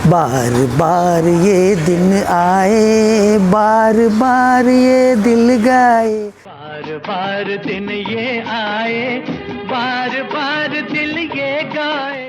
बार बार ये दिन आए, बार बार ये दिल गाए। बार बार दिन ये आए, बार बार दिल ये गाए।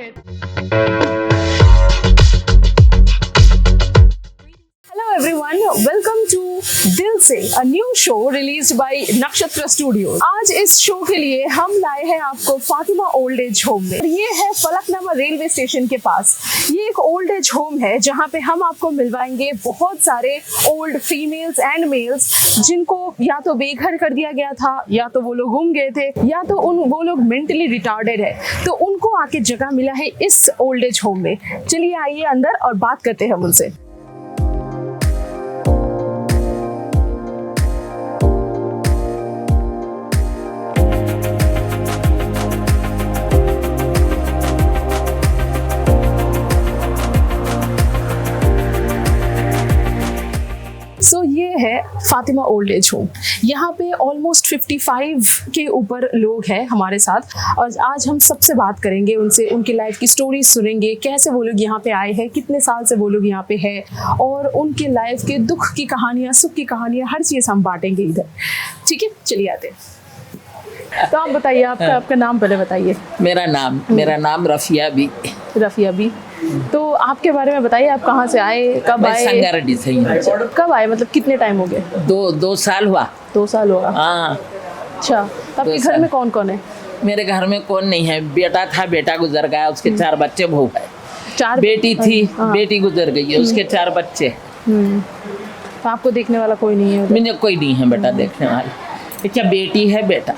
Hello everyone, welcome to दिल से, a new show released by नक्षत्र स्टूडियोज। आज इस शो के लिए हम लाए हैं आपको फातिमा ओल्ड एज होम में। ये है फलकनामा रेलवे स्टेशन के पास। ये एक ओल्ड एज होम है जहाँ पे हम आपको मिलवाएंगे बहुत सारे ओल्ड फीमेल्स एंड मेल्स जिनको या तो बेघर कर दिया गया था, या तो वो लोग गुम गए थे, या तो वो लोग मेंटली रिटार्डेड है, तो उनको आके जगह मिला है इस ओल्ड एज होम में। चलिए आइए अंदर और बात करते हैं उनसे। सो ये है फातिमा ओल्ड एज होम। यहाँ पे ऑलमोस्ट 55 के ऊपर लोग हैं हमारे साथ, और आज हम सबसे बात करेंगे उनसे, उनकी लाइफ की स्टोरी सुनेंगे, कैसे वो लोग यहाँ पे आए हैं, कितने साल से वो लोग यहाँ पे हैं, और उनके लाइफ के दुख की कहानियाँ, सुख की कहानियाँ, हर चीज़ हम बांटेंगे इधर। ठीक है, चलिए आते हैं। तो आप बताइए, आपका नाम पहले बताइए। मेरा नाम रफिया बी। रफिया बी, तो आपके बारे में बताइए, आप कहाँ से आए, कब आए? संगारेड्डी से ही। कब आए, मतलब कितने टाइम हो गए? दो साल हुआ। 2 साल हुआ। हाँ। अच्छा, आपके घर में कौन कौन है? मेरे घर में कौन नहीं है। बेटा था, बेटा गुजर गया, उसके 4 बच्चे, बहू है। 4 बेटी थी, हाँ। बेटी गुजर गई है, उसके 4 बच्चे। तो आपको देखने वाला कोई नहीं है? मुझे कोई नहीं है बेटा देखने वाला। क्या बेटी है बेटा,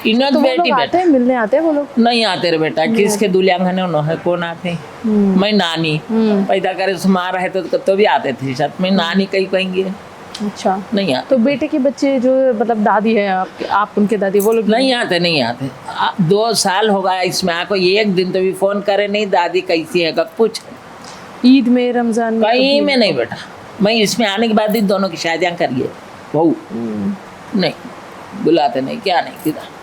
इन्हों तो बेटी आते हैं, मिलने आते हैं वो लोग? नहीं आते रे बेटा, किसके दुलियांगने उन्होंने कौन आते। मैं नानी पैदा करे सुमार रहे तो भी आते थे साथ में। नानी कहीं कहेंगे। अच्छा, नहीं आते। तो बेटे के बच्चे जो मतलब दादी है आप उनके दादी, वो लोग नहीं आते। 2 साल हो गया इसमें आको, एक दिन तो भी फोन करे नहीं, दादी कैसी है कुछ। ईद में, रमजान में? कहीं में नहीं बेटा। मैं इसमें आने के बाद ही दोनों की शादियां करिए बहू। नहीं बुलाते, नहीं क्या नहीं किधर।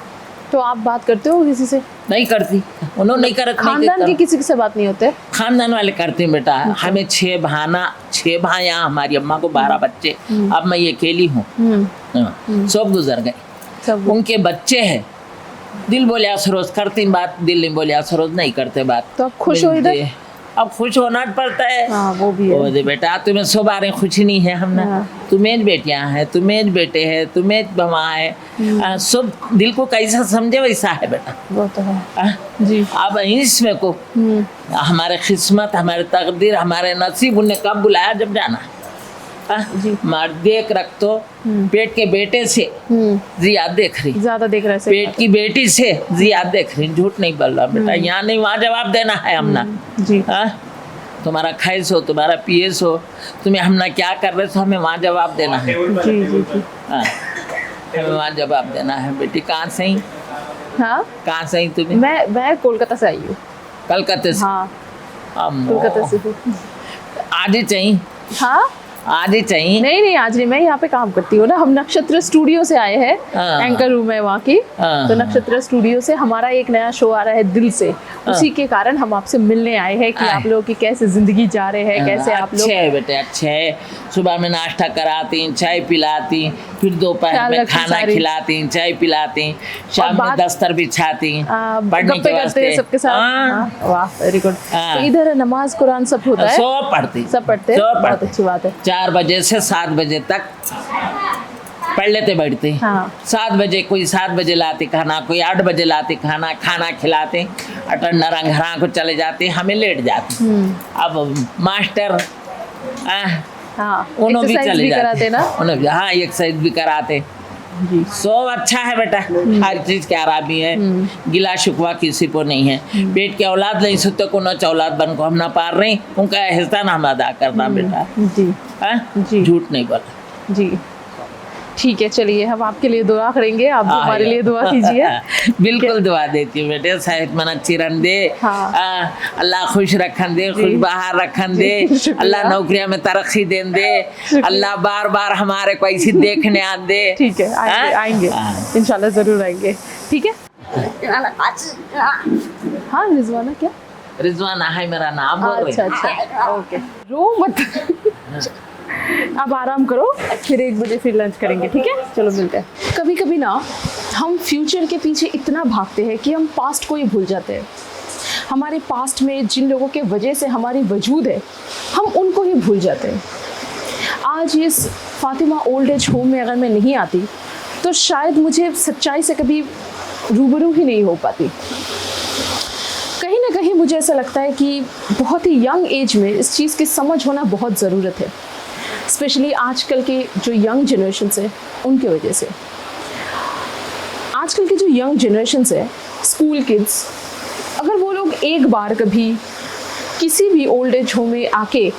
तो आप बात करते हो किसी से? नहीं करती, उन्होंने नहीं करत। खानदान की किसी से बात नहीं होते? खानदान वाले करते हैं बेटा। हमें 6 भाइयां, हमारी अम्मा को 12 बच्चे। अब मैं अकेली हूँ। सब गुजर गए। उनके बच्चे हैं। दिल बोले सरोज करती बात, दिल नहीं बोले सरोज नहीं करते बात। तो आप खुश हो इधर? अब खुश होना पड़ता है। हाँ, वो भी है। दे बेटा, तुम्हें सब बारे खुशी नहीं है हमने। तुम्हें बेटियां हैं, तुम्हें बेटे हैं, तुम्हें बमा है, सब दिल को कैसा समझे वैसा है बेटा। वो तो है जी। अब इसमें को हमारे किस्मत, हमारे तकदीर, हमारे नसीब, उन्हें कब बुलाया जब जाना जी। मार देख रख तो पेट के बेटे से जियाद देख रही, ज्यादा देख रहे, पेट की बेटी से जियाद देख रही। झूठ नहीं बोल रहा बेटा, यहाँ नहीं वहाँ जवाब देना है हमना जी। तुम्हारा खैस हो, तुम्हारा पीएस हो, तुम्हें हमना क्या कर रहे हो, हमें वहाँ जवाब देना है जी जी जी। हमें वहाँ जवाब देना है। बेटी कहाँ से ही? हाँ, कहाँ से ही तुम्हें? मैं कोलकाता से आई हूँ। कलकत्ते से? हाँ, कोलकाता से। आज ही चाहिए? हाँ, आज ही चाहिए? नहीं, आज नहीं, मैं यहाँ पे काम करती हूँ ना। हम नक्षत्र स्टूडियो से आए हैं, एंकर रूम है वहाँ की। तो नक्षत्र स्टूडियो से हमारा एक नया शो आ रहा है दिल से, उसी के कारण हम आपसे मिलने आए हैं कि आप लोगों की कैसे जिंदगी जा रहे हैं, कैसे आप लोग। अच्छे है बेटे, अच्छे है। सुबह में नाश्ता कराती, चाय पिलाती, फिर दोपहर में खाना खिलाती, चाय पिलाती, शाम में दस्तर बिछाती, पढ़ने के वास्ते सबके साथ। वाह, वेरी गुड। तो इधर नमाज कुरान सब होता है? सब पढ़ते, बहुत अच्छी बात है। 4 बजे से 7 बजे तक पढ़ लेते बैठते। हाँ। 7 बजे कोई 7 बजे लाते खाना, कोई 8 बजे लाते खाना खिलाते, अटन्ना रंग को चले जाते, हमें लेट जाते। अब मास्टर उन्होंने भी चले जाते ना, उन्होंने हाँ एक्सरसाइज भी कराते। सब अच्छा है बेटा, हर चीज के आरामी है, गिला शिकवा किसी को नहीं है। पेट के औलाद नहीं सुते को न औलाद बन को हम ना पार रही, उनका एहसान हम अदा करना बेटा जी। झूठ नहीं बोला जी। ठीक है, चलिए हम आपके लिए दुआ करेंगे, आप हमारे लिए दुआ कीजिए। बिल्कुल दुआ देती हूँ बेटे, सेहत मन अच्छी रन दे। अल्लाह खुश रखन दे, खुश बाहर रखन दे, अल्लाह नौकरियां में तरक्की देन दे, अल्लाह बार बार हमारे को ऐसी देखने आ दे। ठीक है, आएंगे इंशाल्लाह, जरूर आएंगे। ठीक है। हाँ रिजवाना, क्या रिजवाना है मेरा नाम, बोल रही अच्छा अच्छा ओके, रो मत। आप आराम करो, फिर 1 बजे फिर लंच करेंगे, ठीक है? चलो मिलते हैं। कभी कभी ना हम फ्यूचर के पीछे इतना भागते हैं कि हम पास्ट को ही भूल जाते हैं। हमारे पास्ट में जिन लोगों के वजह से हमारी वजूद है, हम उनको ही भूल जाते हैं। आज इस फातिमा ओल्ड एज होम में अगर मैं नहीं आती तो शायद मुझे सच्चाई से कभी रूबरू ही नहीं हो पाती। कहीं ना कहीं मुझे ऐसा लगता है कि बहुत ही यंग एज में इस चीज़ की समझ होना बहुत ज़रूरत है, स्पेशली आजकल के जो यंग जनरेशन्स है उनके वजह से। आजकल के जो यंग जनरेशन्स है, स्कूल किड्स, अगर वो लोग एक बार कभी किसी भी ओल्ड एज होम में आके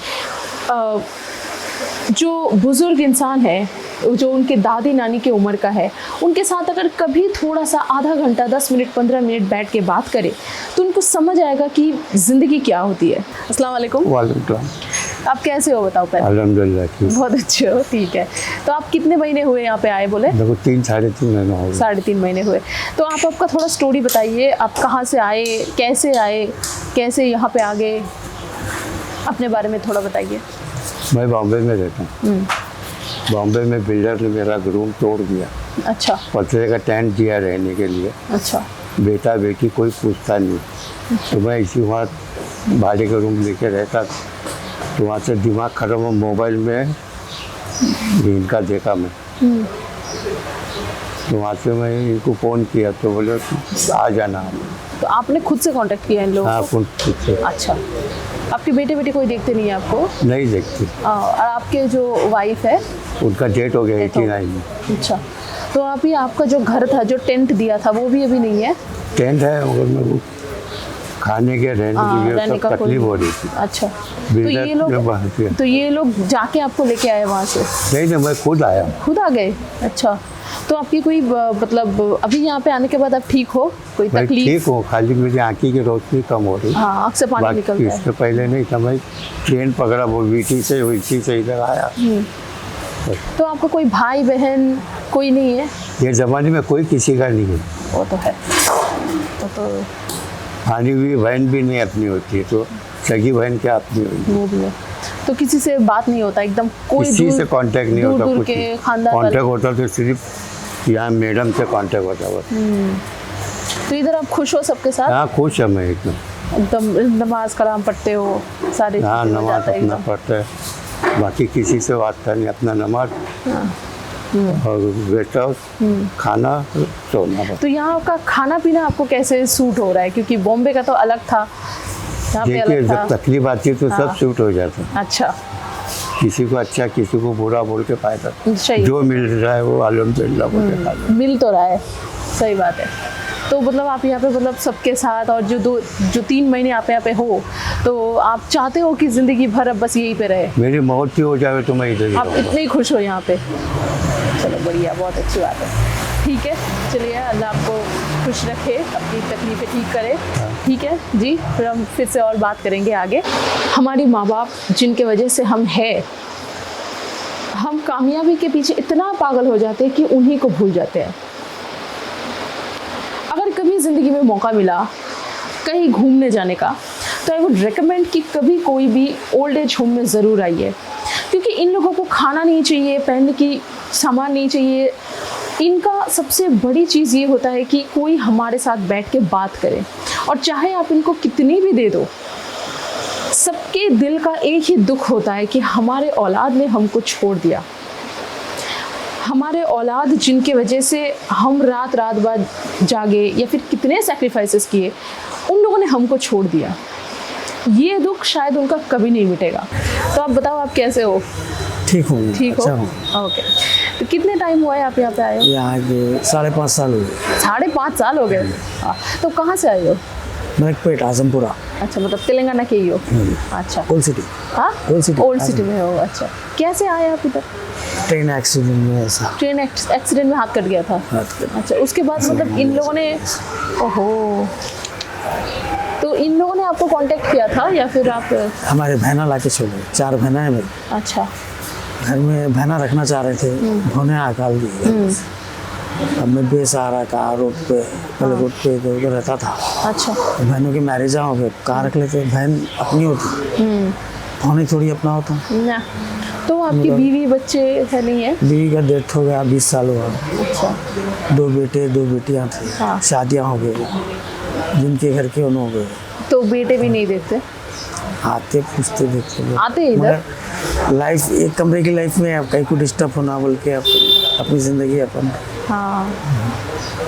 जो बुज़ुर्ग इंसान है, जो उनके दादी नानी की उम्र का है, उनके साथ अगर कभी थोड़ा सा आधा घंटा 10 मिनट 15 मिनट बैठ के बात करें तो उनको समझ आएगा कि ज़िंदगी क्या होती है। अस्सलाम वालेकुम। वालेकुम। आप कैसे हो बताओ पहले? अल्हम्दुलिल्लाह ठीक। बहुत अच्छे हो, ठीक है। तो आप कितने महीने हुए यहाँ पे आए बोले? देखो 3 साढ़े 3 महीने हो गए। 3.5 महीने हुए। तो आप आपका थोड़ा स्टोरी बताइए, आप कहाँ से आए, कैसे यहाँ पे आ गए, अपने बारे में थोड़ा बताइए। मैं बॉम्बे में रहता हूँ। बॉम्बे में बिल्डर ने मेरा रूम तोड़ दिया। अच्छा पतले का टेंट दिया रहने के लिए। अच्छा बेटा बेटी कोई पूछता नहीं, तो मैं इसी वहाँ भाड़े का रूम लेके रहता था। तो वहाँ से दिमाग खत्म हो, मोबाइल में इनका देखा मैं। तो वहाँ से मैं इनको फ़ोन किया तो बोले आ जाना। तो आपने खुद से कांटेक्ट किया इन लोगों हाँ को? खुद से। अच्छा, आपके बेटे कोई देखते नहीं है आपको? नहीं देखती। और आपके जो वाइफ है उनका डेट हो गया 89 में। अच्छा, तो अभी आपका जो घर था, जो टेंट दिया था, वो भी अभी नहीं है? टेंट है मगर मैं वो खाने के रहने के लिए रहने सब का तकलीफ हो रही थी। अच्छा, बिल्डर तो ये लोग जाके आपको लेके आए वहाँ से? नहीं, मैं खुद आया। खुद आ गए? अच्छा, तो आपकी कोई मतलब अभी यहाँ पे आने के बाद आप ठीक हो? कोई मैं तकलीफ? ठीक हूँ, खाली मेरी आँखी की रोशनी कम हो रही। हाँ, आँख से पानी निकलता है। इससे पहले नहीं था। मैं ट्रेन पकड़ा, वो वीटी से इधर आया। तो आपका कोई भाई बहन कोई नहीं है? ये ज़माने में कोई किसी का नहीं है। वो तो है, तो आनी हुई बहन भी नहीं अपनी होती है, तो सगी बहन क्या अपनी होगी? वो भी है। तो किसी से बात नहीं होता एकदम? कोई किसी से कांटेक्ट नहीं होता, दूर कुछ के नहीं। खानदान कांटेक्ट होता तो सिर्फ यहाँ मैडम से कांटेक्ट होता बस। तो इधर आप खुश हो सबके साथ? हाँ खुश है मैं एकदम। नमाज कलाम पढ़ते हो सारे? हाँ नमाज अपना पढ़ता है, बाकी किसी से वास्ता नहीं, अपना नमाज और बेटा खाना सोना बस। तो यहाँ का खाना पीना आपको कैसे सूट हो रहा है? क्योंकि बॉम्बे का तो अलग था, यहाँ पे देखिए अलग था। जब तकलीफ आती है तो हाँ। सब सूट हो जाता है। अच्छा, किसी को अच्छा किसी को बुरा बोल के फायदा, सही। जो मिल रहा है वो अल्हम्दुलिल्लाह बोल के खा लो। मिल तो रहा है, सही बात है। तो मतलब आप यहाँ पे मतलब सबके साथ, और जो 3 महीने आप यहाँ पे हो, तो आप चाहते हो कि ज़िंदगी भर अब बस यहीं पे रहे? मेरी मौत भी हो जाए तो मैं इधर ही आप रहूँगा। इतने ही खुश हो यहाँ पे? चलो बढ़िया, बहुत अच्छी बात है। ठीक है, चलिए, अल्लाह आपको खुश रखे, अपनी तकलीफ़ें ठीक करे। ठीक है जी, फिर हम फिर से और बात करेंगे आगे। हमारे माँ बाप जिनके वजह से हम हैं, हम कामयाबी के पीछे इतना पागल हो जाते हैं कि उन्हीं को भूल जाते हैं। अगर कभी ज़िंदगी में मौका मिला कहीं घूमने जाने का, तो आई वुड रिकमेंड कि कभी कोई भी ओल्ड एज होम में ज़रूर आइए, क्योंकि इन लोगों को खाना नहीं चाहिए, पहनने की सामान नहीं चाहिए। इनका सबसे बड़ी चीज़ ये होता है कि कोई हमारे साथ बैठ के बात करे, और चाहे आप इनको कितनी भी दे दो, सबके दिल का एक ही दुख होता है कि हमारे औलाद ने हमको छोड़ दिया। हमारे औलाद जिनके वजह से हम रात बाद जागे या फिर कितने सैक्रिफाइसेस किए, उन लोगों ने हमको छोड़ दिया। ये दुख शायद उनका कभी नहीं मिटेगा। तो आप बताओ, आप कैसे हो? ठीक हूँ। ठीक अच्छा हो? ओके। तो कितने टाइम हुआ है आप यहाँ पे आए हो? यहाँ के 5.5 साल हो गए। 5.5 साल हो गए? तो कहाँ से आए हो? मलकपेट, आजमपुरा। अच्छा, मतलब तेलंगाना के ही हो? अच्छा, ओल्ड सिटी। हाँ, ओल्ड सिटी। ओल्ड सिटी में हो। अच्छा, कैसे आए आप इधर? ट्रेन एक्सीडेंट में ऐसा। ट्रेन एक्सीडेंट में हाथ कट गया था? अच्छा, उसके बाद मतलब इन लोगों ने, ओहो, तो इन लोगों ने आपको कांटेक्ट किया था या फिर आप? हमारे बहना ला के छोड़े, 4 बहना है मेरी। अच्छा, घर में बहना रखना चाह रहे थे, उन्होंने अकाल दिया। अब मैं बेसहारा कहाँ रोड पे, पहले रोड पे इधर उधर रहता था। अच्छा। बहनों की मैरिज हो गए, कहाँ रख लेते, बहन अपनी होती, होने थोड़ी अपना होता। ना तो आपकी बीवी बच्चे है नहीं है? बीवी का डेथ हो गया, 20 साल हुआ। अच्छा। 2 बेटे 2 बेटियाँ थी, हाँ। शादियाँ हो गई, जिनके घर के उन्होंने हो गए। तो बेटे भी नहीं देखते? आते पूछते देखते लोग। आते इधर? मगर लाइफ एक कमरे की लाइफ में अब कहीं को डिस्टर्ब होना बोल के अपनी ज़िंदगी अपन हाँ।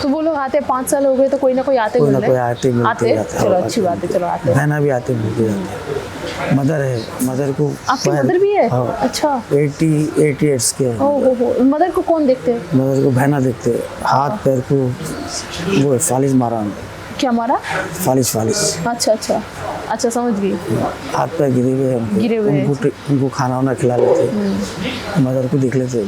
तो वो लोग आते, 5 साल हो गए तो कोई ना कोई आते कोई ना मिलने? कोई आते मिलते जाते। चलो अच्छी बात है, चलो आते। बहना भी आते मिलते जाते। मदर है, मदर को आपकी मदर भी है? हाँ। अच्छा। 88 के हैं। हो। मदर को कौन देखते हैं? मदर को बहना देखते, हाथ पैर को वो फालिश मारा, क्या मारा? फालिश। अच्छा समझ गई। हाथ पैर गिरे हुए हैं गिरे हुए हैं। उनको खाना वाना खिला लेते, मदर को देख लेते।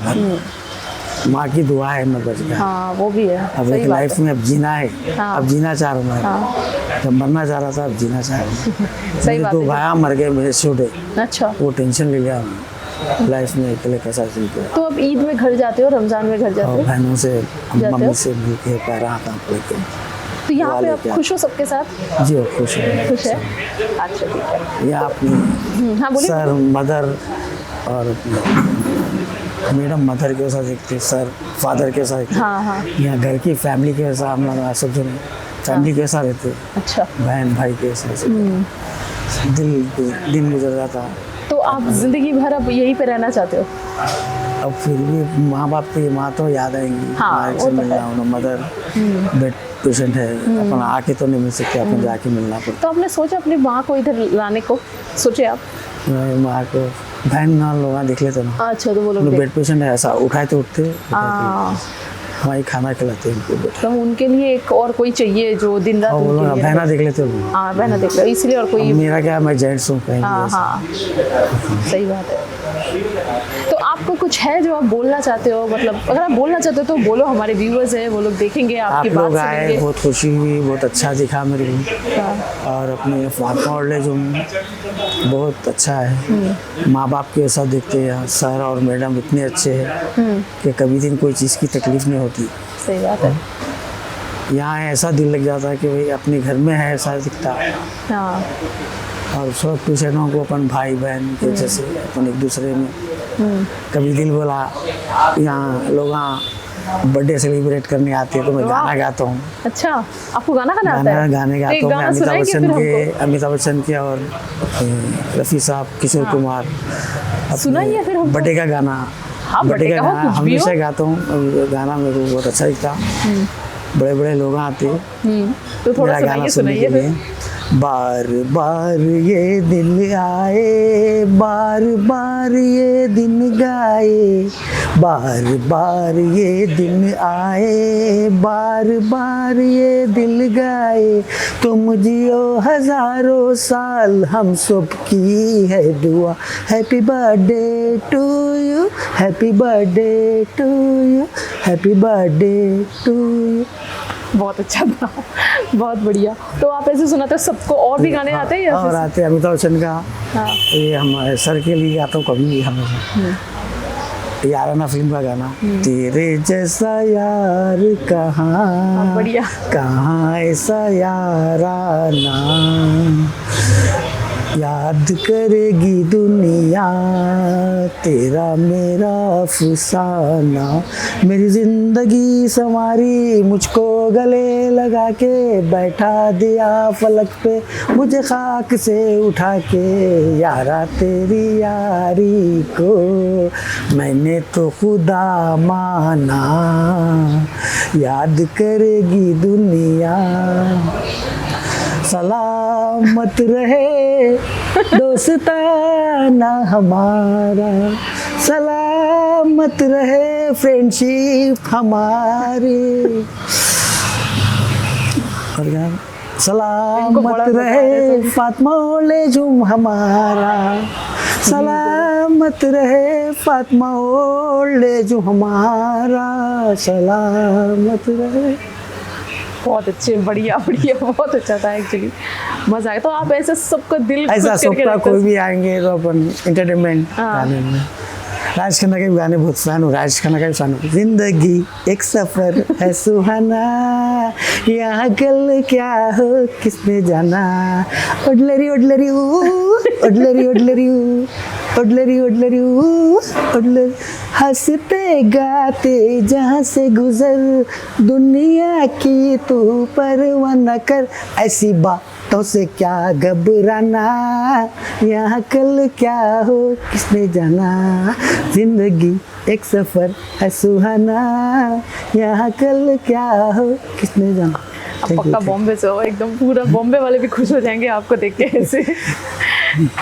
माँ की दुआ है मैं बच गया। हाँ वो भी है, अब सही एक बात लाइफ है। में अब जीना है। हाँ। अब जीना चाह रहा हूँ मैं। हाँ। जब मरना चाह रहा था, अब जीना चाह रहा हूँ। सही मेरे बात 2 है। भाया मर गए मेरे छोटे, अच्छा। वो टेंशन ले लिया लाइफ में अकेले कैसा चलते। तो अब ईद में घर जाते हो, रमजान में घर जाते और हो? बहनों से, जाते मम्मी हो? से मिल के पैरा हाथ लेके। तो यहाँ पे दुआ आप लेके खुश हो सबके साथ? जी खुश है। खुश है। अच्छा ठीक है। ये अपनी हाँ बोलिए। सर मदर और मैडम मदर के साथ देखते, सर फादर के साथ। हाँ। यहाँ घर की फैमिली के साथ हम लोग सब जन फैमिली के साथ रहते, अच्छा। बहन भाई के साथ दिन गुजर जाता। तो आप जिंदगी भर अब यहीं पे रहना चाहते हो? अब फिर भी माँ बाप की माँ तो याद आएंगी। हाँ, माँ वो से तो मिलना है। होना, मदर बेड पेशेंट है, अपन आके तो नहीं मिल सकते, अपन जाके मिलना पड़ता। तो आपने सोचा अपनी माँ को इधर लाने को? सोचे आप? माँ को बहन ना लोग देख लेते ना, अच्छा। तो वो लोग बेड पेशेंट है, ऐसा उठाए तो उठते, हाँ। हमारी खाना खिलाते उनको। तो उनके लिए एक और कोई चाहिए जो दिन रात और वो उनके लोग लिए बहना रहे। देख लेते हो। हाँ बहना देख लो, इसलिए और कोई। मेरा क्या है, मैं जेंट्स हूँ कहीं हाँ ऐसा। हाँ सही बात है। तो आपको कुछ है जो आप बोलना चाहते हो? मतलब अगर आप बोलना चाहते हो तो बोलो, हमारे व्यूअर्स हैं वो लोग देखेंगे आप आपकी बात लोग आए, सुनेंगे। बहुत खुशी हुई, बहुत अच्छा दिखा मेरे को। हाँ। और अपने फातिमा ओल्ड एज होम बहुत अच्छा है, माँ बाप के साथ देखते हैं। सर और मैडम इतने अच्छे हैं कि कभी दिन कोई चीज़ की तकलीफ नहीं होती। सही बात है। यहाँ ऐसा दिल लग जाता है कि भाई अपने घर में है ऐसा दिखता है। हाँ। और सब पेशेंटों को अपन भाई बहन के जैसे अपन एक दूसरे में कभी दिल बोला। यहाँ लोग बर्थडे सेलिब्रेट करने आते हैं तो मैं गाना गाता हूँ। अच्छा आपको गाना गाना आता है? गाने गाता एक हूँ मैं। गाना सुनाएंगे फिर हमको? अमिताभ बच्चन के और रफ़ी साहब, किशोर कुमार। सुनाइए फिर हमको। बर्थडे का गाना। हाँ, बर्थडे का birthday का हो, गाना कुछ भी हो। हमेशा गाता हूँ। गाना मेरे को बहुत अच्छा लगता। बड़े बड़े लोग आते तो थोड़ा मेरा गाना सुनाइए सुनने के सुनाइए लिए। फिर। बार बार ये दिल आए, बार बार ये दिन गाए, बार बार ये दिन आए, बार बार ये दिल गाए। तुम जियो हजारों साल, हम सब की है दुआ। Happy birthday to you, happy birthday to you, happy birthday to you. बहुत अच्छा था, बहुत बढ़िया। तो आप ऐसे सुनाते हो सबको? और भी गाने आते हैं या और फिर? आते हैं अमिताभ बच्चन का। हाँ। ये हम सर के लिए गाता हूँ कभी हमेशा। याराना फिल्म का गाना। तेरे जैसा यार कहाँ, बढ़िया। कहाँ ऐसा याराना, याद करेगी दुनिया तेरा मेरा अफसाना। मेरी जिंदगी संवारी, मुझको गले लगा के बैठा दिया फलक पे, मुझे खाक से उठा के। यारा तेरी यारी को मैंने तो खुदा माना, याद करेगी दुनिया। सलामत रहे दोस्ताना हमारा, सलामत रहे फ्रेंडशिप हमारी। और क्या? सलामत रहे फातिमा ओल्ड एज होम हमारा, सलामत रहे फातिमा ओल्ड एज होम हमारा, सलामत रहे। बहुत अच्छे, बढ़िया बढ़िया, बहुत अच्छा था एक्चुअली, मजा आया। तो आप ऐसे सबका दिल ऐसा खुश करके सबका रखते हो? कोई भी आएंगे तो अपन एंटरटेनमेंट हाँ। गाने में राज खन्ना के भी गाने बहुत फैन हूँ, राज खन्ना का भी फैन हूँ। जिंदगी एक सफर है सुहाना, यहाँ कल क्या हो किसने जाना, ओडलरी ओडलरी ओडलरी ओडलरी ओडलरी ओडलरी ओडलरी, हंसते गाते जहाँ से गुजर, दुनिया की तू परवाह न कर, ऐसी बातों से क्या घबराना, यहाँ कल क्या हो किसने जाना, जिंदगी एक सफर है सुहाना, यहाँ कल क्या हो किसने जाना। आप पक्का बॉम्बे से हो, एकदम पूरा बॉम्बे वाले भी खुश हो जाएंगे आपको देख के ऐसे।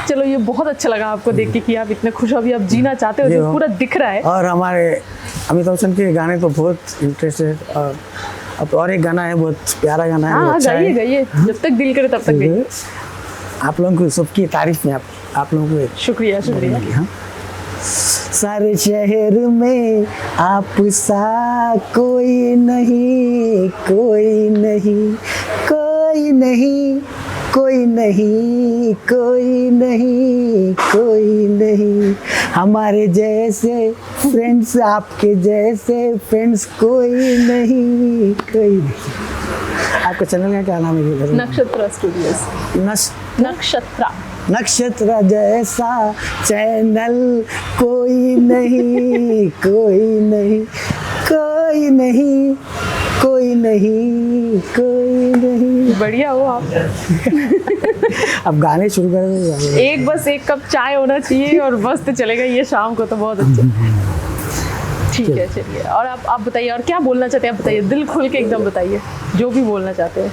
चलो ये बहुत अच्छा लगा आपको देख के कि आप इतने खुश हो, अभी आप जीना चाहते हो, जो पूरा दिख रहा है। और हमारे अमिताभ बच्चन के गाने तो बहुत इंटरेस्टेड, और अब और एक गाना है बहुत प्यारा गाना है, हाँ अच्छा गाइए है। गाइए, जब तक दिल करे तब तक गाइए। आप लोगों को सबकी तारीफ में आप लोगों को एक शुक्रिया शुक्रिया। हाँ। सारे शहर में आप सा कोई नहीं, कोई नहीं, कोई नहीं, कोई नहीं, कोई नहीं, कोई नहीं, हमारे जैसे फ्रेंड्स, आपके जैसे फ्रेंड्स कोई नहीं, कोई नहीं। आपका चैनल का क्या नाम है? नक्षत्र स्टूडियोज। नक्षत्र नक्षत्र जैसा चैनल कोई नहीं, कोई नहीं, कोई नहीं, कोई नहीं, कोई नहीं। बढ़िया हो आप। अब गाने शुरू कर। एक बस एक कप चाय होना चाहिए और मस्त चलेगा ये शाम को, तो बहुत अच्छा। ठीक है चलिए, और आप बताइए और क्या बोलना चाहते हैं, आप बताइए, दिल खुल के एकदम बताइए जो भी बोलना चाहते हैं।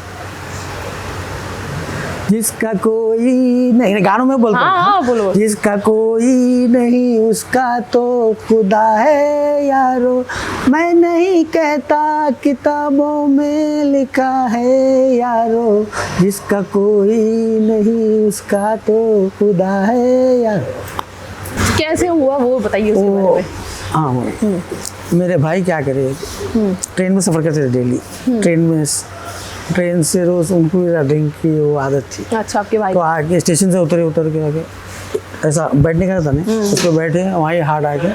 जिसका कोई नहीं, गानों में बोलता हूँ। हाँ बोलो। जिसका कोई नहीं उसका तो खुदा है यारो, मैं नहीं कहता किताबों में लिखा है यारो, जिसका कोई नहीं उसका तो खुदा है यारो। कैसे हुआ वो बताइए उसके बारे में। हाँ, मेरे भाई क्या करे, ट्रेन में सफ़र करते थे डेली, ट्रेन से रोज उनको ड्रिंक की वो आदत थी। अच्छा आपके भाई। तो आगे स्टेशन से उतर के आगे ऐसा बैठने का था नहीं, उस पर बैठे वहीं हार्ड आके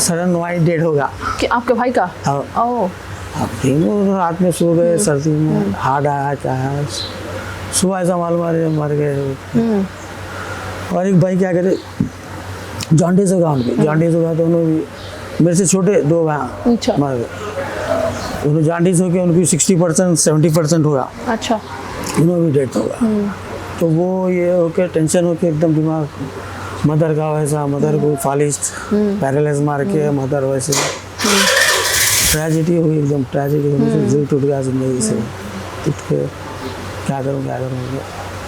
सडन वहीं डेड होगा। कि आपके भाई का? हाँ। ओह। अब तीनों रात में सो गए, सर्दी में हार्ड आया क्या है, सुबह ऐसा मालूम मर गए। और एक भाई क्या करे, जॉन्डिस होगा उनके, जॉन्डिस होगा तो उन्होंने मेरे से छोटे दो भाई अच्छा। मर गए, उन्होंने जॉन्डिस हो गया, उनकी 60% 70% होगा। अच्छा। उन्होंने भी डेथ होगा। तो वो ये होके टेंशन होके एकदम दिमाग, मदर का वैसा, मदर को फालिस्ट पैरालाइज मार के मदर वैसे ट्रेजेडी हुई, एकदम ट्रेजेडी होने से दिल टूट गया जिंदगी से, टूट के क्या करूँ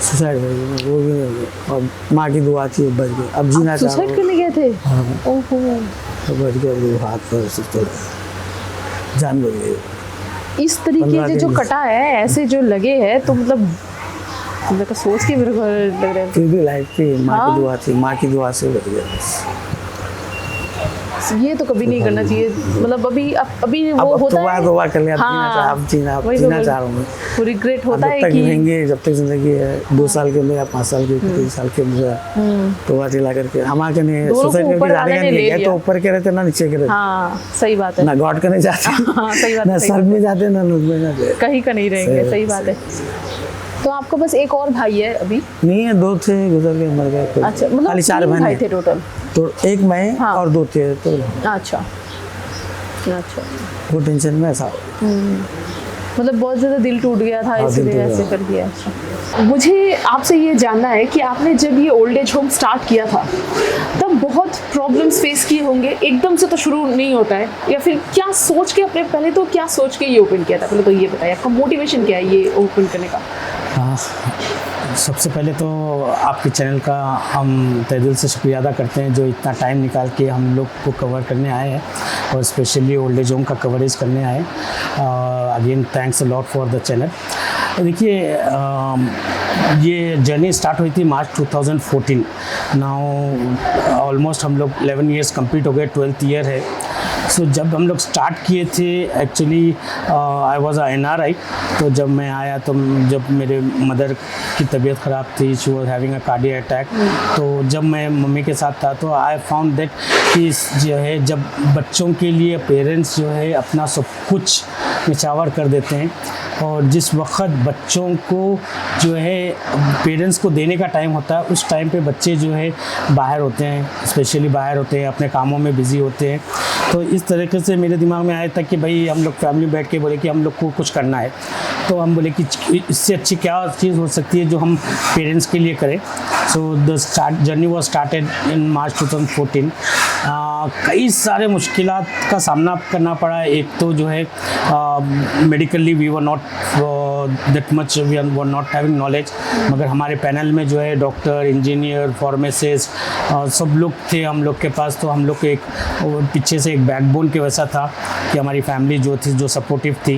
सुसाइड कर गया, वो भी नहीं हो गया। और माँ की दुआ थी बच गई, अब जीना चाह सुसाइड करने गए थे? ओहो। बच गया, हाथ पर सिस्टर जान बच गई। इस तरीके से जो कटा है, ऐसे जो लगे हैं, तो मतलब मेरे को सोच के मेरे को लग रहा है। फिर भी लाइफ थी, माँ की दुआ थी, माँ की दुआ से बच गया। ये तो कभी नहीं करना चाहिए, मतलब अभी वो होता है। दुआ कर लिया, हाँ, अब जीना चाह रहा हूँ। वो रिग्रेट होता है जब तक कि रहेंगे, जब तक जिंदगी है, 2 साल के अंदर या 5 साल के 3 साल के अंदर तो बात ला करके हमारे ने सुसाइड करके जाने का नहीं है, तो ऊपर के रहते ना नीचे के रहते। हाँ सही बात है। ना गॉड का नहीं जाते, हाँ सही बात ना है, स्वर्ग में जाते, ना नर्क में जाते, कहीं का नहीं रहेंगे। सही बात है। तो आपको बस एक और भाई है अभी? नहीं है, 2 थे, गुजर गए, मर गए। अच्छा, मतलब खाली 4 भाई बहन थे टोटल? तो एक मैं हाँ। और 2 थे, तो अच्छा अच्छा। वो टेंशन में ऐसा मतलब बहुत ज़्यादा दिल टूट गया था, हाँ, इसलिए दिल टूट ऐसे गया। कर दिया। अच्छा, मुझे आपसे ये जानना है कि आपने जब ये ओल्ड एज होम स्टार्ट किया था तब बहुत प्रॉब्लम्स फेस किए होंगे, एकदम से तो शुरू नहीं होता है, या फिर क्या सोच के अपने, पहले तो क्या सोच के ये ओपन किया था, पहले तो ये बताइए आपका मोटिवेशन क्या है ये ओपन करने का? हाँ, सबसे पहले तो आपके चैनल का हम तहे दिल से शुक्रिया अदा करते हैं, जो इतना टाइम निकाल के हम लोग को कवर करने आए हैं, और स्पेशली ओल्ड एज होम का कवरेज करने आए। Again thanks a lot for the channel. देखिए, ये जर्नी स्टार्ट हुई थी मार्च 2014। नाउ ऑलमोस्ट हम लोग 11 ईयर्स कंप्लीट हो गए, 12th ईयर है। सो जब हम लोग स्टार्ट किए थे, actually I was a NRI। तो जब मैं आया तो जब मेरे मदर की तबीयत ख़राब थी, she was having a cardiac attack. तो जब मैं मम्मी के साथ था तो आई फाउंड दैट कि जो है जब बच्चों के लिए पेरेंट्स जो है अपना सब कुछ निछावर कर देते हैं, और जिस वक्त बच्चों को जो है पेरेंट्स को देने का टाइम होता है, उस टाइम पे बच्चे जो है बाहर होते हैं, स्पेशली बाहर होते हैं, अपने कामों में बिज़ी होते हैं। तो इस तरीके से मेरे दिमाग में आया था कि भाई हम लोग फैमिली बैठ के बोले कि हम लोग को कुछ करना है। तो हम बोले कि इससे अच्छी क्या चीज़ हो सकती है जो हम पेरेंट्स के लिए करें। So the journey was started in March 2014। कई सारे मुश्किलात का सामना करना पड़ा। एक तो जो है medically we were not that much, we were not having knowledge, मगर हमारे पैनल में जो है डॉक्टर, इंजीनियर, फार्मासिस्ट सब लोग थे हम लोग के पास। तो हम लोग के एक पीछे से एक बैकबोन के वैसा था कि हमारी फैमिली जो थी, जो सपोर्टिव थी।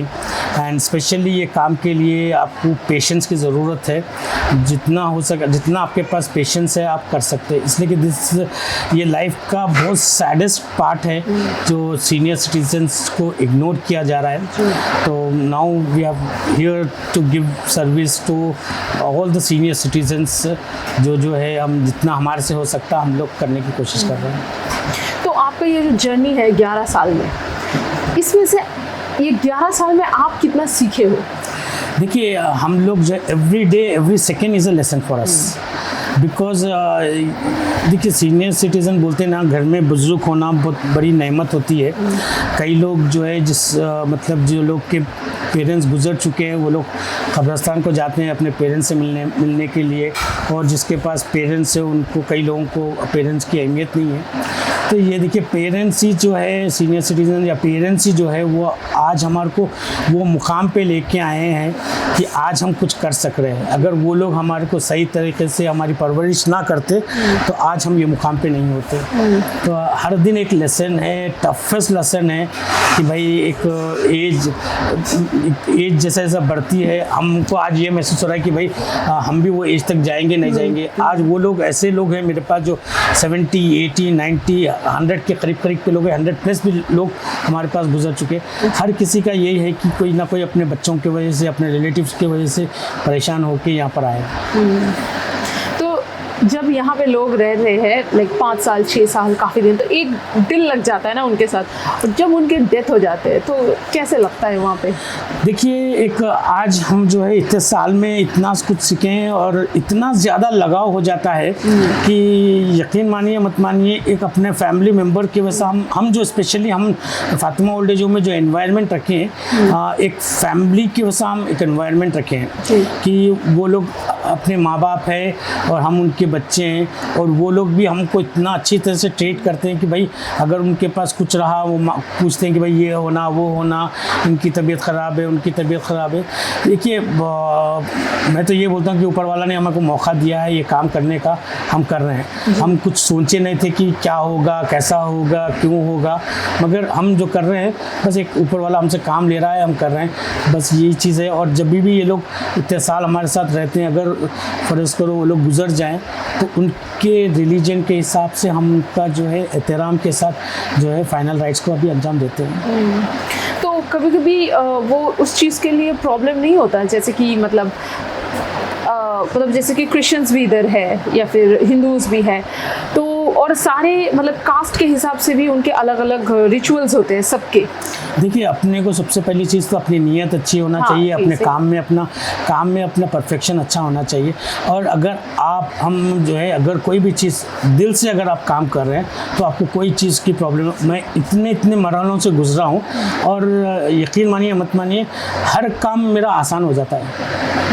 एंड स्पेशली ये काम के लिए आपको पेशेंस की ज़रूरत है। जितना हो सके, जितना आपके पास पेशेंस है आप कर सकते हैं, इसलिए कि ये लाइफ का बहुत सैडेस्ट पार्ट है जो सीनियर सिटीजन्स को इग्नोर किया जा रहा है। तो now we are here to give service to all the senior citizens, जो है हम जितना हमारे से हो सकता हम लोग करने की कोशिश कर रहे हैं। तो आपका ये जो जर्नी है 11 साल में, इसमें से ये 11 साल में आप कितना सीखे हो? देखिए हम लोग जो every day, every second is a lesson for us. Because देखिए सीनियर सिटीज़न बोलते हैं ना, घर में बुजुर्ग होना बहुत बड़ी नेमत होती है। कई लोग जो है मतलब जो लोग के पेरेंट्स गुजर चुके हैं वो लोग कब्रिस्तान को जाते हैं अपने पेरेंट्स से मिलने के लिए, और जिसके पास पेरेंट्स है उनको, कई लोगों को पेरेंट्स की अहमियत नहीं है। तो ये देखिए पेरेंट्स ही जो है, सीनियर सिटीज़न या पेरेंट्स ही जो है वो आज हमारे को वो मुकाम पे लेके आए हैं कि आज हम कुछ कर सक रहे हैं। अगर वो लोग हमारे को सही तरीके से हमारी परवरिश ना करते तो आज हम ये मुकाम पे नहीं होते। तो हर दिन एक लेसन है, टफेस्ट लेसन है कि भाई एक एज जैसा जैसा बढ़ती है, हमको आज ये महसूस हो रहा है कि भाई हम भी वो एज तक जाएंगे नहीं जाएंगे। आज वो लोग, ऐसे लोग हैं मेरे पास जो 70, 80, 90, 100 के करीब पे लोग हैं, 100+ भी लोग हमारे पास गुजर चुके। हर किसी का यही है कि कोई ना कोई अपने बच्चों की वजह से, अपने रिलेटिव्स की वजह से परेशान होकर यहाँ पर आए। जब यहाँ पे लोग रह रहे हैं लाइक 5 साल 6 साल काफ़ी दिन, तो एक दिल लग जाता है ना उनके साथ, और जब उनके डेथ हो जाते हैं तो कैसे लगता है वहाँ पे? देखिए एक आज हम जो है इतने साल में इतना कुछ सीखे हैं और इतना ज़्यादा लगाव हो जाता है कि यकीन मानिए मत मानिए, एक अपने फैमिली मेम्बर के वैसा हम जो स्पेशली हम फातिमा ओल्ड एज होम में जो एनवायरनमेंट रखे हैं, एक फैमिली के वैसा हम एक एनवायरनमेंट रखे हैं कि वो लोग अपने माँ बाप है और हम उनके बच्चे हैं, और वो लोग भी हमको इतना अच्छी तरह से ट्रीट करते हैं कि भाई अगर उनके पास कुछ रहा वो पूछते हैं कि भाई ये होना वो होना, इनकी तबीयत ख़राब है, उनकी तबीयत ख़राब है। देखिए मैं तो ये बोलता हूँ कि ऊपर वाला ने हमको मौका दिया है ये काम करने का, हम कर रहे हैं। हम कुछ सोचे नहीं थे कि क्या होगा, कैसा होगा, क्यों होगा, मगर हम जो कर रहे हैं बस एक ऊपर वाला हमसे काम ले रहा है, हम कर रहे हैं, बस यही चीज़ है। और जब भी ये लोग इतने साल हमारे साथ रहते हैं, अगर फ़र्ज़ करो वो लोग गुजर जाएँ तो उनके रिलीजन के हिसाब से हम उनका जो है एहतराम के साथ जो है फाइनल राइट्स को अभी अंजाम देते हैं। तो कभी कभी वो उस चीज़ के लिए प्रॉब्लम नहीं होता, जैसे कि मतलब जैसे कि क्रिश्चियंस भी इधर है या फिर हिंदूज भी है, तो और सारे मतलब कास्ट के हिसाब से भी उनके अलग अलग रिचुअल्स होते हैं सबके। देखिए अपने को सबसे पहली चीज़ तो अपनी नीयत अच्छी होना चाहिए, अपने काम में अपना परफेक्शन अच्छा होना चाहिए। और अगर हम जो है अगर कोई भी चीज़ दिल से अगर आप काम कर रहे हैं तो आपको कोई चीज़ की प्रॉब्लम, मैं इतने मरहलों से गुजरा हूँ और यकीन मानिए मत मानिए हर काम मेरा आसान हो जाता है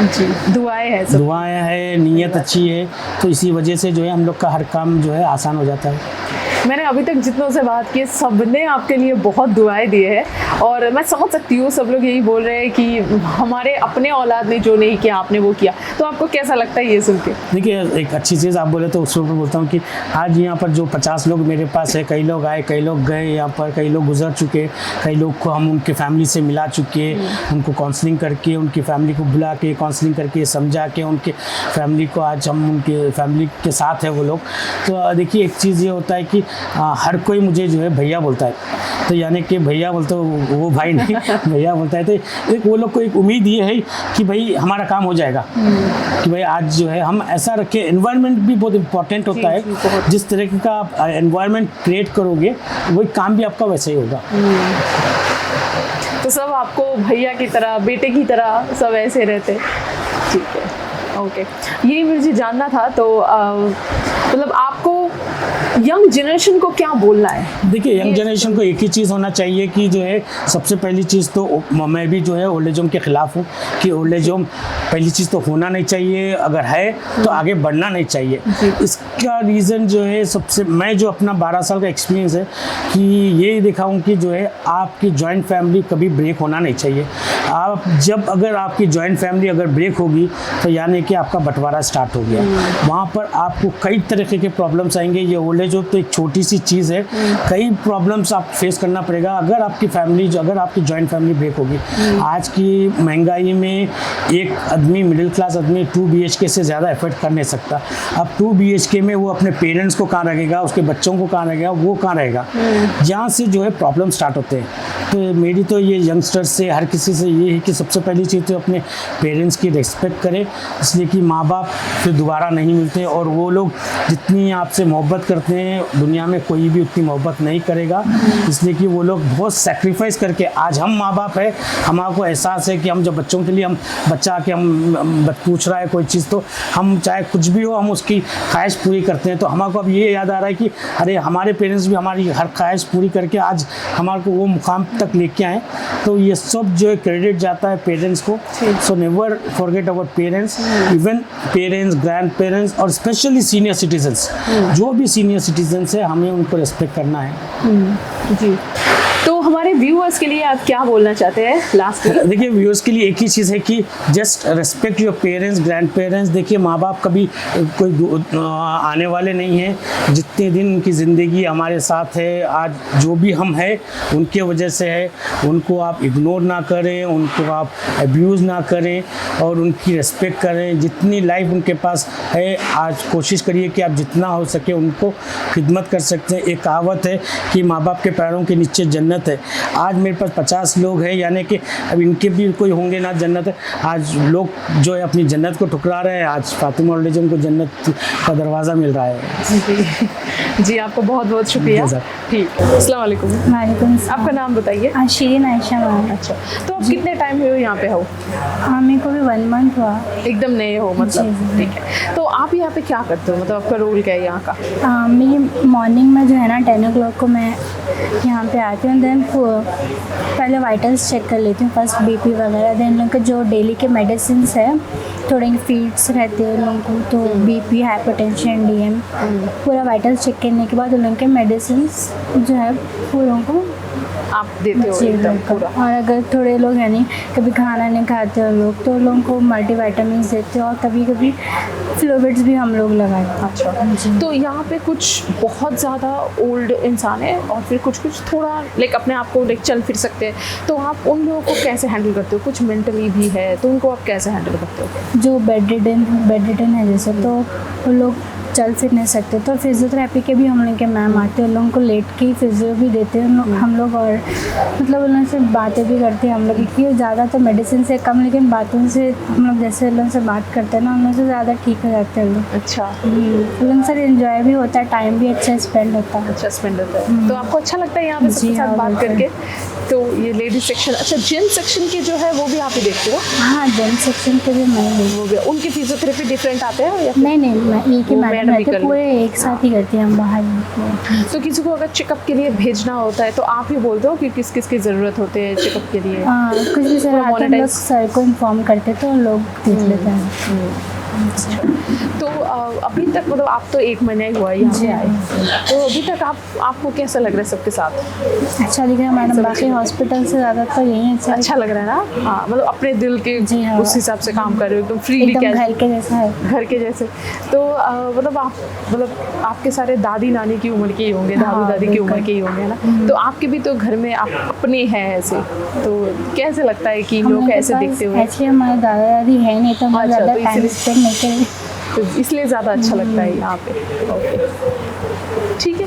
जी। दुआएं है, नीयत अच्छी है, तो इसी वजह से जो है हम लोग का हर काम जो है आसान हो जाता है। मैंने अभी तक जितनों से बात की सबने आपके लिए बहुत दुआएं दी है, और मैं समझ सकती हूँ सब लोग यही बोल रहे हैं कि हमारे अपने औलाद ने जो नहीं किया आपने वो किया। तो आपको कैसा लगता है ये सुन के? देखिए एक अच्छी चीज़ आप बोले तो उस पर बोलता हूँ कि आज यहाँ पर जो 50 लोग मेरे पास है, कई लोग आए, कई लोग गए यहाँ पर, कई लोग गुजर चुके, कई लोग को हम उनके फैमिली से मिला चुके, उनको काउंसलिंग करके, उनकी फैमिली को बुला के काउंसलिंग करके समझा के उनके फैमिली को आज हम उनके फैमिली के साथ है वो लोग। तो देखिए एक चीज़ ये होता है कि हर कोई मुझे जो है भैया बोलता है, तो यानी कि भैया बोलते वो भाई नहीं भैया बोलता है। तो एक वो लोग को एक उम्मीद ये है कि भाई हमारा काम हो जाएगा, कि भाई आज जो है हम ऐसा रखें। एनवायरनमेंट भी बहुत इंपॉर्टेंट होता है, जिस तरीके का आप एनवायरनमेंट क्रिएट करोगे वही काम भी आपका वैसे ही होगा। तो सब आपको भैया की तरह, बेटे की तरह सब ऐसे रहते। ठीक है, ओके। यही मुझे जानना था। तो मतलब आपको यंग जनरेशन को क्या बोलना है? देखिए, यंग जनरेशन को एक ही चीज़ होना चाहिए कि जो है सबसे पहली चीज़ तो मैं भी जो है ओल्ड एज होम के ख़िलाफ़ हूँ कि ओल्ड एज होम पहली चीज़ तो होना नहीं चाहिए, अगर है तो आगे बढ़ना नहीं चाहिए। इसका रीज़न जो है सबसे, मैं जो अपना 12 साल का एक्सपीरियंस है कि ये देखा हूँ कि जो है आपकी जॉइंट फैमिली कभी ब्रेक होना नहीं चाहिए। आप जब अगर आपकी जॉइंट फैमिली अगर ब्रेक होगी तो यानी कि आपका बंटवारा स्टार्ट हो गया, वहाँ पर आपको कई तरीके के प्रॉब्लम्स आएंगे। ये ओल्ड एज होम तो एक छोटी सी चीज़ है, कई प्रॉब्लम्स आप फेस करना पड़ेगा अगर आपकी फैमिली, अगर आपकी जॉइंट फैमिली ब्रेक होगी। आज की महंगाई में एक आदमी, मिडिल क्लास आदमी 2 BHK से ज़्यादा एफर्ट कर नहीं सकता। अब 2 BHK में वो अपने पेरेंट्स को कहाँ रखेगा, उसके बच्चों को कहाँ रखेगा, वो कहाँ रहेगा, जहाँ से जो है प्रॉब्लम स्टार्ट होते हैं। तो मेरी तो ये यंगस्टर्स से, हर किसी से ये है कि सबसे पहली चीज़ तो अपने पेरेंट्स की रिस्पेक्ट करें, इसलिए कि माँ बाप फिर दोबारा नहीं मिलते और वो लोग जितनी आपसे मोहब्बत करते हैं दुनिया में कोई भी उतनी मोहब्बत नहीं करेगा, इसलिए कि वो लोग बहुत सेक्रीफाइस करके, आज हम माँ बाप है, हमारे एहसास है कि हम जब बच्चों के लिए, हम बच्चा आके हम पूछ रहा है कोई चीज़, तो हम चाहे कुछ भी हो हम उसकी ख्वाहिश पूरी करते हैं। तो हमारे अब ये याद आ रहा है कि अरे हमारे पेरेंट्स भी हमारी हर ख्वाहिश पूरी करके आज हमारे को वो मुकाम तक लेके आए। तो ये सब जो है क्रेडिट जाता है पेरेंट्स को। So never forget about parents, even parents, grand parents और स्पेशली सीनियर सिटीजन्स, जो भी सीनियर सिटीजन्स है हमें उनको रिस्पेक्ट करना है। जी, तो हमारे व्यूअर्स के लिए आप क्या बोलना चाहते हैं लास्ट में? देखिए, व्यूअर्स के लिए एक ही चीज़ है कि just respect your parents, grand parents. देखिए, माँ बाप कभी कोई आने वाले नहीं हैं। जितने दिन उनकी ज़िंदगी हमारे साथ है, आज जो भी हम हैं उनके वजह से है। उनको आप इग्नोर ना करें, उनको आप अब्यूज़ ना करें और उनकी रिस्पेक्ट करें। जितनी लाइफ उनके पास है, आज कोशिश करिए कि आप जितना हो सके उनको खिदमत कर सकते हैं। एक कहावत है कि माँ बाप के पैरों के नीचे जन्नत है। आज मेरे पास 50 लोग हैं, यानी कि अब इनके भी कोई होंगे ना जन्नत है। आज लोग जो है अपनी जन्नत को ठुकरा रहे हैं, आज फातिमा ओल्ड एज होम को जन्नत का दरवाज़ा मिल रहा है। जी, आपको बहुत बहुत शुक्रिया। ठीक है, अस्सलाम वालेकुम। वालेकुम सलाम। आपका नाम बताइए। शिरीन आयशा मैम। अच्छा, तो आप कितने टाइम हुए यहाँ पे हो? हाँ, मेरे को भी 1 मंथ हुआ। एकदम नए हो मतलब? जी। ठीक है, तो आप यहाँ पे क्या करते हो, मतलब आपका रोल क्या है यहाँ का? मेरी मॉर्निंग में जो है ना 10 o'clock को मैं यहाँ पे आती हूँ। देन पहले वाइटल्स चेक कर लेती हूँ, फर्स्ट BP वगैरह। देन लोगों के जो डेली के मेडिसिन है, थोड़े फीड्स रहते हैं लोगों को, तो BP, हाइपरटेंशन, DM, पूरा वाइटल्स चेक करने के बाद उन लोगों के मेडिसिन जो है पूरों को आप देते हो एकदम पूरा। और अगर थोड़े लोग है नहीं, कभी खाना नहीं खाते हो लोग, तो लोगों को मल्टीविटामिन देते हैं और कभी कभी फ्लूइड्स भी हम लोग लगाते हैं। अच्छा, तो यहाँ पे कुछ बहुत ज़्यादा ओल्ड इंसान है और फिर कुछ थोड़ा लाइक अपने आप को लाइक चल फिर सकते हैं, तो आप उन लोगों को कैसे हैंडल करते हो? कुछ मेंटली भी है, तो उनको आप कैसे हैंडल करते हो? जो बेड-रिडन है जैसे, तो वो लोग चल फिर नहीं सकते, तो फिजियोथेरेपी के भी हम लोग के मैम आते हैं, उन लोगों को लेट की फिजियो भी देते हैं हम लोग। और मतलब उन लोगों से बातें भी करते हैं हम लोग, क्योंकि ज़्यादा तो मेडिसिन से कम, लेकिन बातों से हम लोग जैसे उन लोगों से बात करते हैं ना, उन लोगों से ज़्यादा ठीक हो जाते हैं लोग। अच्छा, उन लोगों से इन्जॉय भी होता है, टाइम भी अच्छा स्पेंड होता है। अच्छा स्पेंड होता है, तो आपको अच्छा लगता है यहाँ पे सबके साथ बात करके? तो ये लेडीज सेक्शन, अच्छा जेंट्स सेक्शन की जो है वो भी आप ही देखते हो? हाँ, जेंट्स सेक्शन के भी मैं वो भी, उनकी फिजियोथेरेपी डिफरेंट आते हैं या? नहीं, मैं एक ही मैडम रहते, कर पूरे एक साथ ही करती हैं हम बाहर। तो किसी को अगर चेकअप के लिए भेजना होता है तो आप ही बोलते हो कि किस किस की ज़रूरत होती है चेकअप के लिए? हाँ, कुछ भी सर आते हैं, लोग सर को इन्फॉर्म करते तो लोग देख लेते हैं। तो अभी तक मतलब आप तो 1 महीना ही हुआ है यहाँ पे आए, तो अभी तक आपको कैसा लग रहा है सबके साथ? अच्छा लग रहा है मैडम, बाकी हॉस्पिटल से ज़्यादा तो यही अच्छा लग रहा है ना? हाँ, मतलब अपने दिल के उस हिसाब से काम कर रहे हो एकदम फ्रीली, घर के जैसा है, घर के जैसे। तो मतलब आपके सारे दादी नानी की उम्र के ही होंगे, दादू दादी की उम्र के ही होंगे ना? तो आपके भी तो घर में आप अपने हैं ऐसे, तो कैसे लगता है कि लोग ऐसे दिखते हुए? एक्चुअली हमारे दादा दादी है नहीं, तो हम ज़्यादा टाइम स्पेंड नहीं करें, तो इसलिए ज़्यादा अच्छा लगता है यहाँ पे। ओके। ठीक है,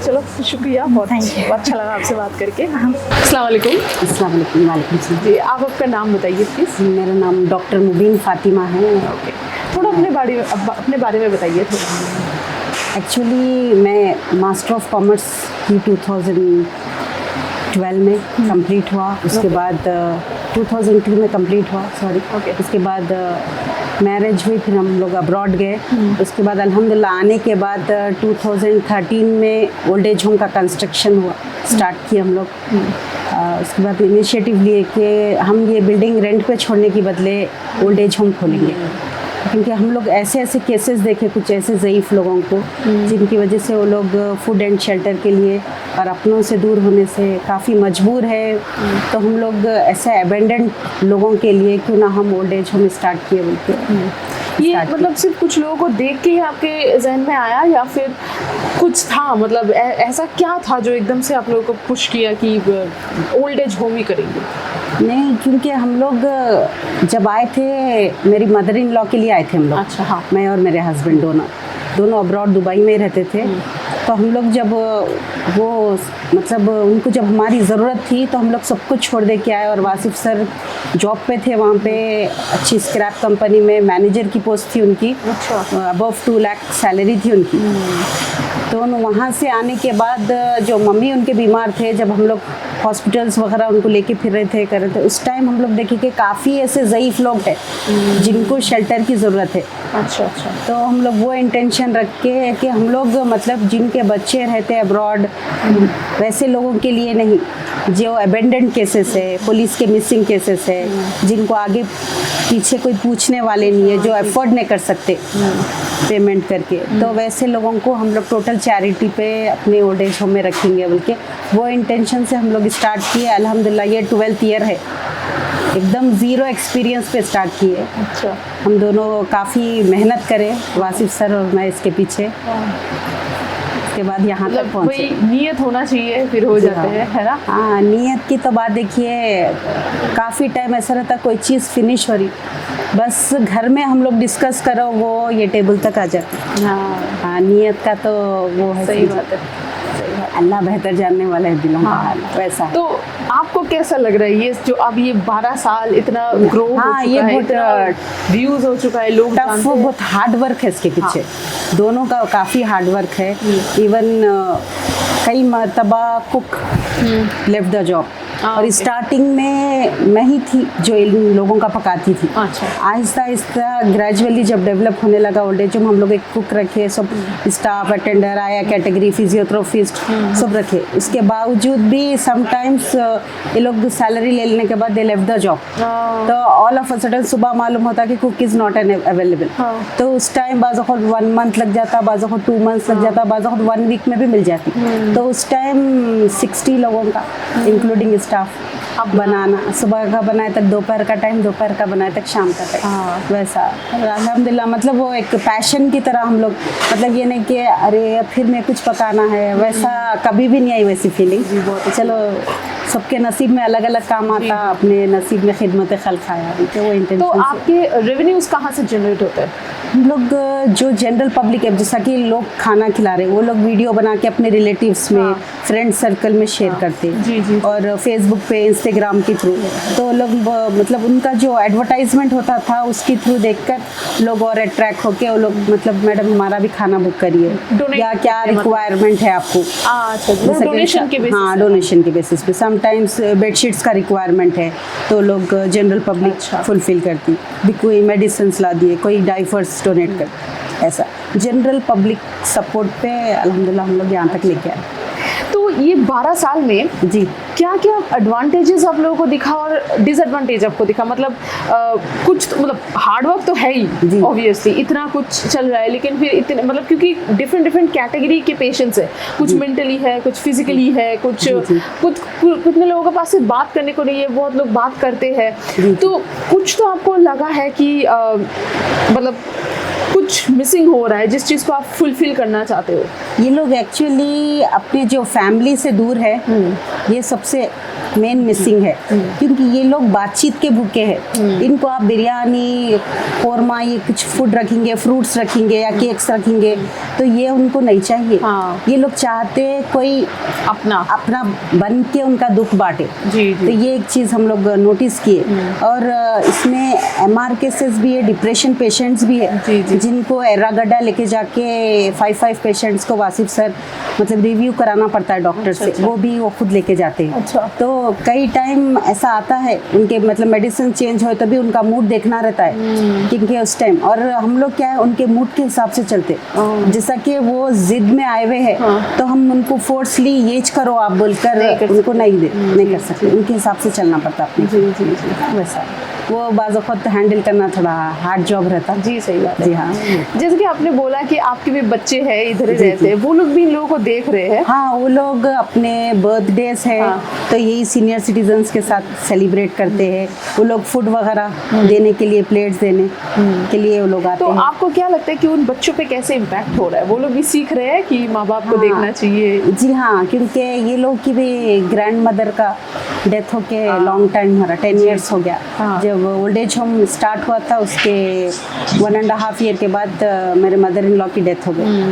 चलो शुक्रिया, बहुत Thank you. अच्छा लगा आपसे बात करके। अस्सलाम वालेकुम। अस्सलाम वालेकुम। वालेकुम सलाम। जी, आप आपका नाम बताइए प्लीज़। मेरा नाम डॉक्टर मुबीन फातिमा है। ओके, थोड़ा अपने बारे में बताइए थोड़ा। एक्चुअली मैं मास्टर ऑफ कॉमर्स की 2012 में कंप्लीट हुआ, उसके बाद 2002 में कंप्लीट हुआ, सॉरी। Okay. उसके बाद मैरिज हुई, फिर हम लोग अब्रॉड गए। उसके बाद अल्हम्दुलिल्लाह आने के बाद 2013 में ओल्ड एज होम का कंस्ट्रक्शन हुआ, स्टार्ट किया हम लोग। उसके बाद इनिशिएटिव लिए कि हम ये बिल्डिंग रेंट पे छोड़ने के बदले ओल्ड एज होम खोलेंगे, क्योंकि हम लोग ऐसे ऐसे केसेस देखे, कुछ ऐसे ज़ईफ़ लोगों को जिनकी वजह से वो लोग फूड एंड शेल्टर के लिए और अपनों से दूर होने से काफ़ी मजबूर है। तो हम लोग ऐसे अबेंडेंट लोगों के लिए क्यों ना हम ओल्ड एज होम स्टार्ट किए बोलते। ये मतलब सिर्फ कुछ लोगों को देख के ही आपके जहन में आया, या फिर कुछ था, मतलब ऐसा क्या था जो एकदम से आप लोगों को पुश किया कि ओल्ड एज होम ही करेंगे? नहीं, क्योंकि हम लोग जब आए थे, मेरी मदर इन लॉ के लिए आए थे हम लोग। अच्छा, हाँ। मैं और मेरे हस्बैंड दोनों अब्रॉड दुबई में रहते थे। तो हम लोग जब वो मतलब उनको जब हमारी ज़रूरत थी तो हम लोग सब कुछ छोड़ दे के आए। और वासिफ सर जॉब पे थे वहाँ पे, अच्छी स्क्रैप कंपनी में मैनेजर की पोस्ट थी उनकी। अच्छा। अबव 2 लाख सैलरी थी उनकी। तो वहाँ से आने के बाद जो मम्मी उनके बीमार थे, जब हम लोग हॉस्पिटल्स वगैरह उनको लेके फिर रहे थे, कर रहे थे, उस टाइम हम लोग देखे कि काफ़ी ऐसे ज़ईफ़ लोग हैं जिनको शेल्टर की ज़रूरत है। अच्छा अच्छा। तो हम लोग वो इंटेंशन रख के कि हम लोग मतलब जिनके बच्चे रहते हैं अब्रॉड, वैसे लोगों के लिए नहीं, जो अबेंडेंट केसेस है, पुलिस के मिसिंग केसेस है, जिनको आगे पीछे कोई पूछने वाले नहीं है, जो अफोर्ड नहीं कर सकते पेमेंट करके, तो वैसे लोगों को हम लोग टोटल चैरिटी पे अपने ओल्ड एज होम में रखेंगे बोल के वो इंटेंशन से हम लोग स्टार्ट किए। अल्हम्दुलिल्लाह ये 12th ईयर है, एकदम ज़ीरो एक्सपीरियंस पे स्टार्ट किए। अच्छा। हम दोनों काफ़ी मेहनत करें, वासिफ सर और मैं इसके पीछे। उसके बाद यहाँ तक मतलब पहुँचे। कोई नियत होना चाहिए, फिर हो जाते हैं, है ना? हाँ, नियत की तो बात देखिए, काफ़ी टाइम ऐसा रहता कोई चीज़ फिनिश हो रही, बस घर में हम लोग डिस्कस करो वो ये टेबल तक आ जाती। हाँ, नियत का तो वो है, सही बात है। अल्लाह बेहतर जानने वाला है दिलों का हाल, वैसा है। तो आपको कैसा लग रहा है ये जो अब ये 12 साल इतना ग्रो हो हाँ, चुका ये है, बहुत इतना व्यूज हो चुका है, लोग टफ, जानते हैं। बहुत हार्ड वर्क है इसके पीछे। दोनों का काफ़ी हार्ड वर्क है। इवन कई मरतबा कुक लेफ्ट द जॉब, और okay. स्टार्टिंग में मैं ही थी जो इन लोगों का पकाती थी। अच्छा। आहिस्ता आहिस्ता ग्रेजुअली जब डेवलप होने लगा ओल्ड एज, हम लोग एक कुक रखे, सब स्टाफ अटेंडर आया, कैटेगरी फिजियोथेरेपिस्ट सब रखे। उसके बावजूद भी समटाइम्स ये लोग सैलरी ले लेने के बाद दे लेफ्ट द जॉब। तो ऑल ऑफ अ सडन सुबह मालूम होता कि कुक इज़ नॉट अवेलेबल। तो उस टाइम बाज़ 1 मंथ लग जाता, बाज़ 2 मंथ्स लग जाता, बाज़ 1 वीक में भी मिल जाती। तो उस टाइम 60 लोगों का इंक्लूडिंग स्टाफ अब बनाना, सुबह का बनाए तक दोपहर का टाइम, दोपहर का बनाए तक शाम का टाइम, वैसा। अल्हम्दुलिल्लाह मतलब वो एक पैशन की तरह हम लोग, मतलब ये नहीं कि अरे फिर मैं कुछ पकाना है, वैसा कभी भी नहीं आई वैसी फीलिंग। चलो सबके नसीब में अलग अलग काम आता, अपने नसीब में खिदमत खल्क आया, तो वो इंटेंशन। तो आपके रेवेन्यूज कहाँ से जनरेट होते हैं? हम लोग जो जनरल पब्लिक है, जैसा कि लोग खाना खिला रहे, वो लोग वीडियो बना के अपने रिलेटिव्स में, फ्रेंड सर्कल में शेयर करते हैं। जी जी। और फेसबुक पे, इंस्टाग्राम के थ्रू, तो लोग मतलब उनका जो एडवर्टाइजमेंट होता था उसके थ्रू देखकर लोग और अट्रैक्ट होके वो लोग मतलब मैडम हमारा भी खाना बुक करिए, या क्या रिक्वायरमेंट है आपको। अच्छा, डोनेशन के बेसिस। हाँ, डोनेशन के बेसिस पे। समटाइम्स बेडशीट्स का रिक्वायरमेंट है तो लोग जनरल पब्लिक फुलफिल करती, भी कोई मेडिसिन ला दिए, कोई डाइपर्स डोनेट कर, ऐसा जनरल पब्लिक सपोर्ट पे अल्हम्दुलिल्लाह हम लोग यहाँ तक लेके आए। तो ये 12 साल में जी क्या क्या एडवांटेजेस आप लोगों को दिखा और डिसएडवांटेज आपको दिखा? मतलब कुछ तो, मतलब हार्ड वर्क तो है ही ऑब्वियसली, इतना कुछ चल रहा है, लेकिन फिर इतने मतलब क्योंकि डिफरेंट कैटेगरी के पेशेंट्स है, कुछ मेंटली है, कुछ फिजिकली है, कुछ कितने लोगों के पास से बात करने को नहीं है, बहुत लोग बात करते हैं, तो कुछ तो आपको लगा है कि मतलब कुछ मिसिंग हो रहा है जिस चीज़ को आप फुलफिल करना चाहते हो। ये लोग एक्चुअली अपने जो फैमिली से दूर है, ये सबसे सबसे मेन मिसिंग है, क्योंकि ये लोग बातचीत के भूखे हैं। इनको आप बिरयानी, कौरमा, ये कुछ फूड रखेंगे, फ्रूट्स रखेंगे या केक्स रखेंगे, तो ये उनको नहीं चाहिए। हाँ। ये लोग चाहते हैं कोई अपना बन के उनका दुख बांटे। जी। तो ये एक चीज़ हम लोग नोटिस किए। और इसमें MR केसेस भी है, डिप्रेशन पेशेंट्स भी है, जी। जिनको एर्रागड्डा लेके जाके 5 पेशेंट्स को वासिफ सर मतलब रिव्यू कराना पड़ता है डॉक्टर से। वो भी वो खुद लेके जाते हैं। अच्छा। तो कई टाइम ऐसा आता है उनके मतलब मेडिसिन चेंज हो तभी उनका मूड देखना रहता है, क्योंकि उस टाइम और हम लोग क्या है उनके मूड के हिसाब से चलते। जैसा कि वो जिद में आए हुए हैं, तो हम उनको फोर्सली ये करो आप बोलकर उनको नहीं कर सकते। उनके हिसाब से चलना पड़ता अपने। जी। वैसा वो बाज़-औक़ात हैंडल करना थोड़ा हार्ड जॉब रहता। जी सही बात है। जी हाँ। जैसे कि आपने बोला कि आपके भी बच्चे हैं इधर ही जी, रहते हैं, वो लोग भी इन लोगों को देख रहे हैं। हाँ, वो लोग अपने बर्थडेज है तो यही सीनियर सिटीजन्स के साथ सेलिब्रेट करते हैं। वो लोग फूड वगैरह देने के लिए, प्लेट्स देने के लिए वो लोग आते तो हैं। आपको क्या लगता है कि उन बच्चों पे कैसे इम्पैक्ट हो रहा है? वो लोग भी सीख रहे हैं कि माँ बाप को हाँ। देखना चाहिए। जी हाँ, क्योंकि ये लोग की भी ग्रैंड मदर का डेथ होके लॉन्ग टाइम हमारा 10 इयर्स हो गया। हाँ। जब ओल्ड एज होम स्टार्ट हुआ था उसके 1.5 ईयर के बाद मेरे मदर इन लॉ की डेथ हो गई।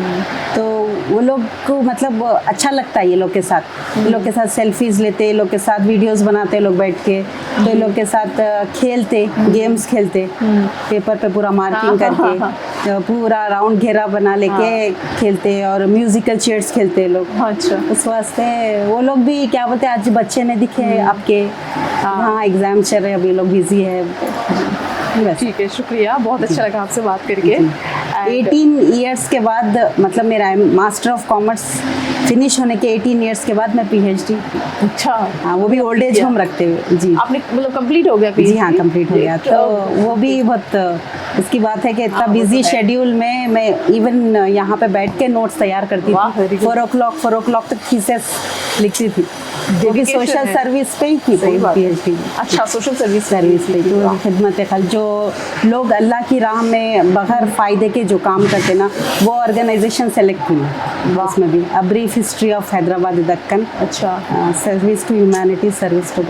तो वो लोग को मतलब अच्छा लगता है ये लोग के साथ। ये लोग के साथ सेल्फीज लेते, ये लोग के साथ वीडियोस बनाते लोग बैठ के, तो ये लोग के साथ खेलते, गेम्स खेलते, पेपर पे पूरा मार्किंग करके पूरा राउंड घेरा बना लेके खेलते और म्यूजिकल चेयर्स खेलते हैं लोग। अच्छा। उस वास्ते वो लोग भी क्या बोलते हैं, आज बच्चे ने दिखे आपके, हाँ एग्जाम चल रहे, अभी लोग बिजी है। ठीक है, शुक्रिया, बहुत अच्छा लगा आपसे बात करके। 18 इयर्स के बाद मतलब मेरा मास्टर ऑफ कॉमर्स फिनिश होने के 18 इयर्स के बाद मैं PhD। अच्छा। हाँ, वो भी ओल्ड एज होम रखते हुए। जी आपने मतलब कंप्लीट हो गया PhD? जी हाँ, कंप्लीट हो गया। तो वो भी बहुत उसकी बात है कि इतना बिजी शेड्यूल में मैं इवन यहाँ पे बैठ के नोट्स तैयार करती थी। 4 o'clock तक थीसिस लिखती थी, जो कि सोशल सर्विस पे ही थी PhD। अच्छा, सोशल सर्विस पे तो खिदमत खल जो लोग अल्लाह की राह में बगैर फ़ायदे के जो काम करते ना, वो ऑर्गेनाइजेशन सेलेक्ट हुई उसमें भी। A brief history of Hyderabad Deccan. अच्छा। Service to humanity, service to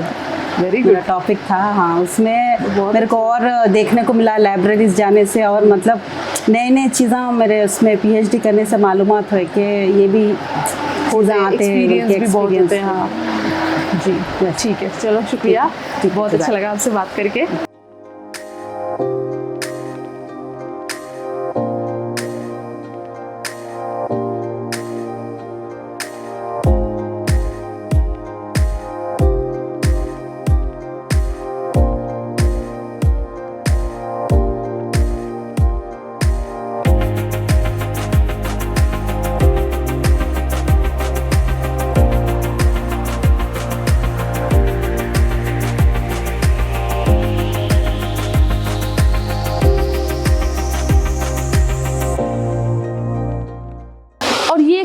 very good topic था। हाँ, उसमें मेरे को और देखने को मिला लाइब्रेरीज जाने से, और मतलब नए चीज़ें मेरे उसमें PhD करने से मालूमात हुए कि ये भी चीज़ें आते हैं, एक्सपीरियंस भी बहुत होते हैं। हाँ जी, Yes. ठीक है, चलो शुक्रिया, ठीक, बहुत अच्छा लगा आपसे बात करके।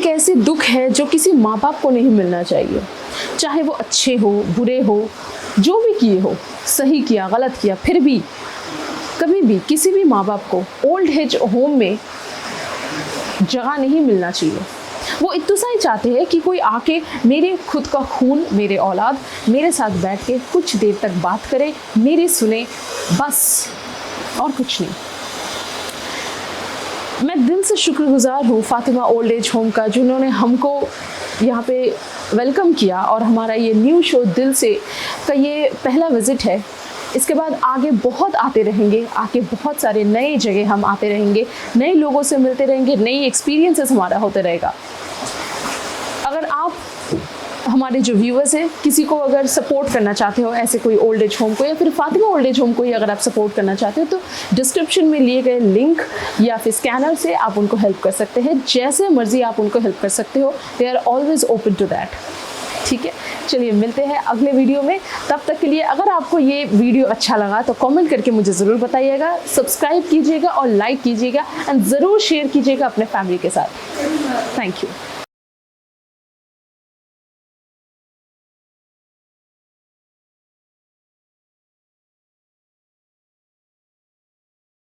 ऐसे दुख है जो किसी माँ बाप को नहीं मिलना चाहिए, चाहे वो अच्छे हो बुरे हो, जो भी किए हो, सही किया गलत किया, फिर भी कभी भी किसी भी माँ बाप को ओल्ड एज होम में जगह नहीं मिलना चाहिए। वो इतना ही चाहते हैं कि कोई आके मेरे खुद का खून, मेरे औलाद मेरे साथ बैठ के कुछ देर तक बात करे, मेरी सुने, बस और कुछ नहीं। मैं दिल से शुक्रगुजार हूँ फातिमा ओल्ड एज होम का, जिन्होंने हमको यहाँ पे वेलकम किया, और हमारा ये न्यू शो दिल से का ये पहला विज़िट है। इसके बाद आगे बहुत आते रहेंगे, आगे बहुत सारे नए जगह हम आते रहेंगे, नए लोगों से मिलते रहेंगे, नई एक्सपीरियंसेस हमारा होते रहेगा। अगर आप हमारे जो व्यूअर्स हैं, किसी को अगर सपोर्ट करना चाहते हो, ऐसे कोई ओल्ड एज होम को या फिर फातिमा ओल्ड एज होम को ही अगर आप सपोर्ट करना चाहते हो, तो डिस्क्रिप्शन में लिए गए लिंक या फिर स्कैनर से आप उनको हेल्प कर सकते हैं। जैसे मर्जी आप उनको हेल्प कर सकते हो, they are always open to that. ठीक है, चलिए मिलते हैं अगले वीडियो में। तब तक के लिए अगर आपको ये वीडियो अच्छा लगा तो कमेंट करके मुझे ज़रूर बताइएगा, सब्सक्राइब कीजिएगा और लाइक कीजिएगा, एंड ज़रूर शेयर कीजिएगा अपने फैमिली के साथ। Thank you.